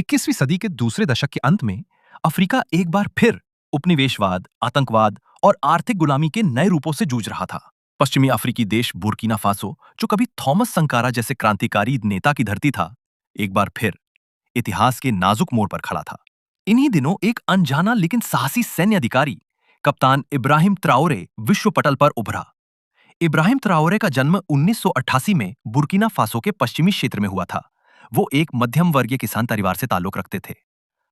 21वीं सदी के दूसरे दशक के अंत में अफ्रीका एक बार फिर उपनिवेशवाद, आतंकवाद और आर्थिक गुलामी के नए रूपों से जूझ रहा था। पश्चिमी अफ्रीकी देश बुर्किना फासो, जो कभी थॉमस संकारा जैसे क्रांतिकारी नेता की धरती था, एक बार फिर इतिहास के नाजुक मोड़ पर खड़ा था। इन्हीं दिनों एक अनजाना लेकिन साहसी सैन्य अधिकारी, कप्तान इब्राहिम ट्राओरे, विश्व पटल पर उभरा। इब्राहिम ट्राओरे का जन्म 1988 में बुर्किना फासो के पश्चिमी क्षेत्र में हुआ था। वो एक मध्यम वर्गीय किसान परिवार से ताल्लुक रखते थे।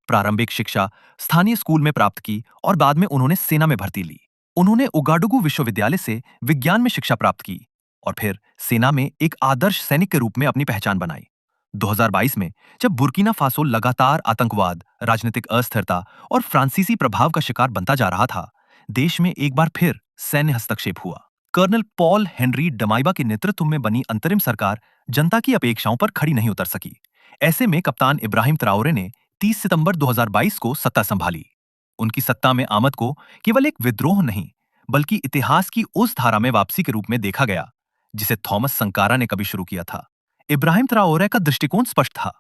प्रारंभिक शिक्षा स्थानीय स्कूल में प्राप्त की और बाद में उन्होंने सेना में भर्ती ली। उन्होंने उगाडुगु विश्वविद्यालय से विज्ञान में शिक्षा प्राप्त की और फिर सेना में एक आदर्श सैनिक के रूप में अपनी पहचान बनाई। 2022 में जब बुर्किना फासो लगातार आतंकवाद, राजनीतिक अस्थिरता और फ्रांसीसी प्रभाव का शिकार बनता जा रहा था, देश में एक बार फिर सैन्य हस्तक्षेप हुआ। कर्नल पॉल हेनरी डमाइबा के नेतृत्व में बनी अंतरिम सरकार जनता की अपेक्षाओं पर खड़ी नहीं उतर सकी। ऐसे में कप्तान इब्राहिम ट्राओरे ने 30 सितंबर 2022 को सत्ता संभाली। उनकी सत्ता में आमद को केवल एक विद्रोह नहीं, बल्कि इतिहास की उस धारा में वापसी के रूप में देखा गया जिसे थॉमस संकारा ने कभी शुरू किया था। इब्राहिम ट्राओरे का दृष्टिकोण स्पष्ट था।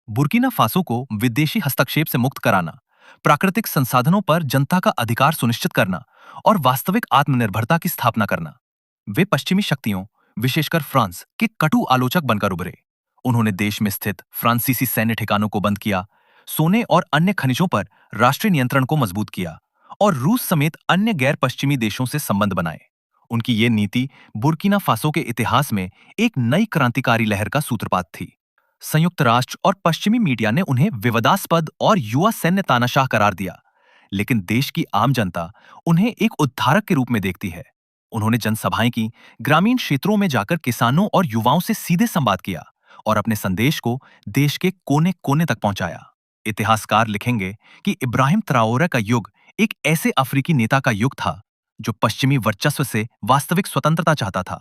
बुर्किना फासो को विदेशी हस्तक्षेप से मुक्त कराना, प्राकृतिक संसाधनों पर जनता का अधिकार सुनिश्चित करना और वास्तविक आत्मनिर्भरता की स्थापना करना। वे पश्चिमी शक्तियों, विशेषकर फ्रांस के कटु आलोचक बनकर उभरे। उन्होंने देश में स्थित फ्रांसीसी सैन्य ठिकानों को बंद किया, सोने और अन्य खनिजों पर राष्ट्रीय नियंत्रण को मजबूत किया और रूस समेत अन्य गैर पश्चिमी देशों से संबंध बनाए। उनकी ये नीति बुर्किना फासो के इतिहास में एक नई क्रांतिकारी लहर का सूत्रपात थी। संयुक्त राष्ट्र और पश्चिमी मीडिया ने उन्हें विवादास्पद और युवा सैन्य तानाशाह करार दिया, लेकिन देश की आम जनता उन्हें एक उद्धारक के रूप में देखती है। उन्होंने जनसभाएं की, ग्रामीण क्षेत्रों में जाकर किसानों और युवाओं से सीधे संवाद किया और अपने संदेश को देश के कोने कोने तक पहुंचाया। इतिहासकार लिखेंगे कि इब्राहिम ट्राओरे का युग एक ऐसे अफ्रीकी नेता का युग था जो पश्चिमी वर्चस्व से वास्तविक स्वतंत्रता चाहता था,